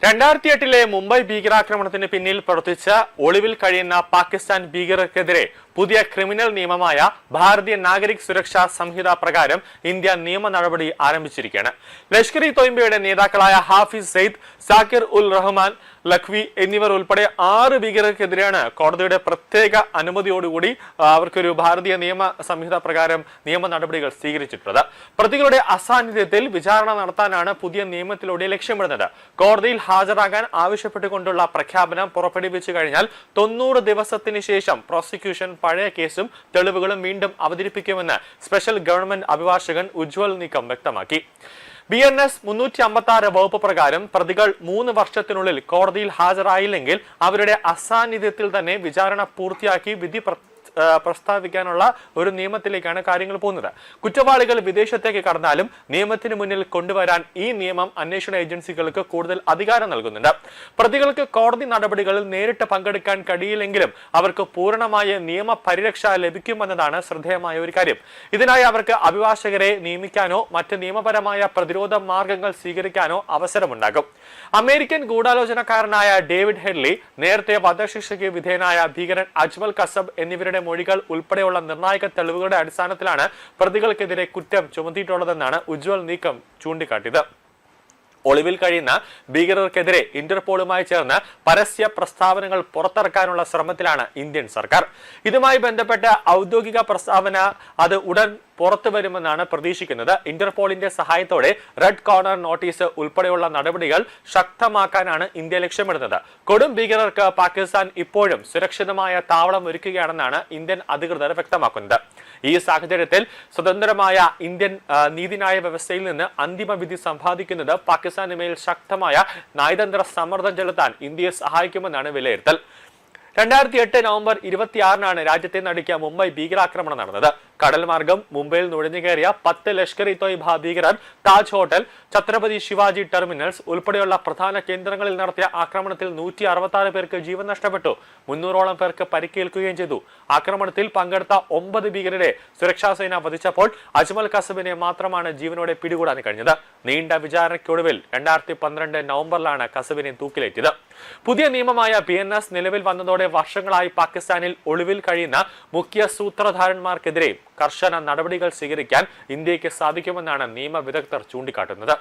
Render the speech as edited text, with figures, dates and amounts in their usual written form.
2008 മുംബൈ ഭീകരാക്രമണത്തിന് പിന്നിൽ പ്രവർത്തിച്ച ഒളിവിൽ കഴിയുന്ന പാകിസ്ഥാൻ ഭീകരർക്കെതിരെ പുതിയ ക്രിമിനൽ നിയമമായ ഭാരതീയ നാഗരിക് സുരക്ഷാ സംഹിത പ്രകാരം ഇന്ത്യ നിയമ നടപടി ആരംഭിച്ചിരിക്കുകയാണ്. ലഷ്കർ-ഇ-തോയ്ബയുടെ നേതാക്കളായ ഹാഫിസ് സയ്യിദ്, സാക്കിർ ഉൽ റഹ്മാൻ ലഖ്വി എന്നിവർ ഉൾപ്പെടെ 6 ഭീകരർക്കെതിരെയാണ് കോടതിയുടെ പ്രത്യേക അനുമതിയോടുകൂടി അവർക്കൊരു ഭാരതീയ നിയമ സംഹിത പ്രകാരം നിയമ നടപടികൾ സ്വീകരിച്ചിട്ടുള്ളത്. പ്രതികളുടെ അസാന്നിധ്യത്തിൽ വിചാരണ നടത്താനാണ് പുതിയ നിയമത്തിലൂടെ ലക്ഷ്യമിടുന്നത്. കോടതിയിൽ ഹാജരാകാൻ ആവശ്യപ്പെട്ടുകൊണ്ടുള്ള പ്രഖ്യാപനം പുറപ്പെടുവിച്ചു കഴിഞ്ഞാൽ 90 ദിവസത്തിന് ശേഷം പ്രോസിക്യൂഷൻ പഴയ കേസും തെളിവുകളും വീണ്ടും അവതരിപ്പിക്കുമെന്ന് സ്പെഷ്യൽ ഗവൺമെന്റ് അഭിഭാഷകൻ ഉജ്വൽ നീക്കം വ്യക്തമാക്കി. BNS 356 വകുപ്പ് പ്രകാരം പ്രതികൾ 3 വർഷത്തിനുള്ളിൽ കോടതിയിൽ ഹാജരായില്ലെങ്കിൽ അവരുടെ അസാന്നിധ്യത്തിൽ തന്നെ വിചാരണ പൂർത്തിയാക്കി വിധി പ്രസ്താവിക്കാനുള്ള ഒരു നിയമത്തിലേക്കാണ് കാര്യങ്ങൾ പോകുന്നത്. കുറ്റവാളികൾ വിദേശത്തേക്ക് കടന്നാലും നിയമത്തിന് മുന്നിൽ കൊണ്ടുവരാൻ ഈ നിയമം അന്വേഷണ ഏജൻസികൾക്ക് കൂടുതൽ അധികാരം നൽകുന്നുണ്ട്. പ്രതികൾക്ക് കോടതി നടപടികളിൽ നേരിട്ട് പങ്കെടുക്കാൻ കഴിയില്ലെങ്കിലും അവർക്ക് പൂർണ്ണമായ നിയമ പരിരക്ഷ ലഭിക്കുമെന്നതാണ് ശ്രദ്ധേയമായ ഒരു കാര്യം. ഇതിനായി അവർക്ക് അഭിഭാഷകരെ നിയമിക്കാനോ മറ്റ് നിയമപരമായ പ്രതിരോധ മാർഗങ്ങൾ സ്വീകരിക്കാനോ അവസരമുണ്ടാകും. അമേരിക്കൻ ഗൂഢാലോചനക്കാരനായ ഡേവിഡ് ഹെഡ്ലി, നേരത്തെ വധശിക്ഷയ്ക്ക് വിധേയനായ ഭീകരൻ അജ്മൽ കസബ് എന്നിവരുടെ മൊഴികൾ ഉൾപ്പെടെയുള്ള നിർണായക തെളിവുകളുടെ അടിസ്ഥാനത്തിലാണ് പ്രതികൾക്കെതിരെ കുറ്റം ചുമത്തിയിട്ടുള്ളതെന്നാണ് ഉജ്വൽ നീക്കം ചൂണ്ടിക്കാട്ടിയത്. ഒളിവിൽ കഴിയുന്ന ഭീകരർക്കെതിരെ ഇന്റർപോളുമായി ചേർന്ന് പരസ്യ പ്രസ്താവനകൾ പുറത്തിറക്കാനുള്ള ശ്രമത്തിലാണ് ഇന്ത്യൻ സർക്കാർ. ഇതുമായി ബന്ധപ്പെട്ട ഔദ്യോഗിക പ്രസ്താവന അത് ഉടൻ പുറത്തു വരുമെന്നാണ് പ്രതീക്ഷിക്കുന്നത്. ഇന്റർപോളിന്റെ സഹായത്തോടെ റെഡ് കോർണർ നോട്ടീസ് ഉൾപ്പെടെയുള്ള നടപടികൾ ശക്തമാക്കാനാണ് ഇന്ത്യ ലക്ഷ്യമിടുന്നത്. കൊടും ഭീകരർക്ക് പാകിസ്ഥാൻ ഇപ്പോഴും സുരക്ഷിതമായ താവളം ഒരുക്കുകയാണെന്നാണ് ഇന്ത്യൻ അധികൃതർ വ്യക്തമാക്കുന്നത്. ഈ സാഹചര്യത്തിൽ സ്വതന്ത്രമായ ഇന്ത്യൻ നീതിന്യായ വ്യവസ്ഥയിൽ നിന്ന് അന്തിമ വിധി സമ്പാദിക്കുന്നത് പാകിസ്ഥാന് മേൽ ശക്തമായ നയതന്ത്ര സമ്മർദ്ദം ചെലുത്താൻ ഇന്ത്യയെ സഹായിക്കുമെന്നാണ് വിലയിരുത്തൽ. 2008 നവംബർ 26-നാണ് രാജ്യത്തെ നടുക്കിയ മുംബൈ ഭീകരാക്രമണം നടന്നത്. കടൽ മാർഗം മുംബൈയിൽ നുഴഞ്ഞുകയറിയ 10 ലഷ്കർ-ഇ-തോയ്ബ ഭീകരർ താജ് ഹോട്ടൽ, ഛത്രപതി ശിവാജി ടെർമിനൽസ് ഉൾപ്പെടെയുള്ള പ്രധാന കേന്ദ്രങ്ങളിൽ നടത്തിയ ആക്രമണത്തിൽ 166 പേർക്ക് ജീവൻ നഷ്ടപ്പെട്ടു. 300ഓളം പേർക്ക് പരിക്കേൽക്കുകയും ചെയ്തു. ആക്രമണത്തിൽ പങ്കെടുത്ത 9 ഭീകരരെ സുരക്ഷാ സേന വധിച്ചപ്പോൾ അജ്മൽ കസബിനെ മാത്രമാണ് ജീവനോടെ പിടികൂടാൻ കഴിഞ്ഞത്. നീണ്ട വിചാരണയ്ക്കൊടുവിൽ 2012 നവംബറിലാണ് കസബിനെ തൂക്കിലേറ്റിയത്. പുതിയ നിയമമായ BNS നിലവിൽ വന്നതോടെ വർഷങ്ങളായി പാകിസ്ഥാനിൽ ഒളിവിൽ കഴിയുന്ന മുഖ്യ സൂത്രധാരന്മാർക്കെതിരെ കർശന നടപടികൾ സ്വീകരിക്കാൻ ഇന്ത്യക്ക് സാധിക്കുമെന്നാണ് നിയമ വിദഗ്ധർ ചൂണ്ടിക്കാട്ടുന്നത്.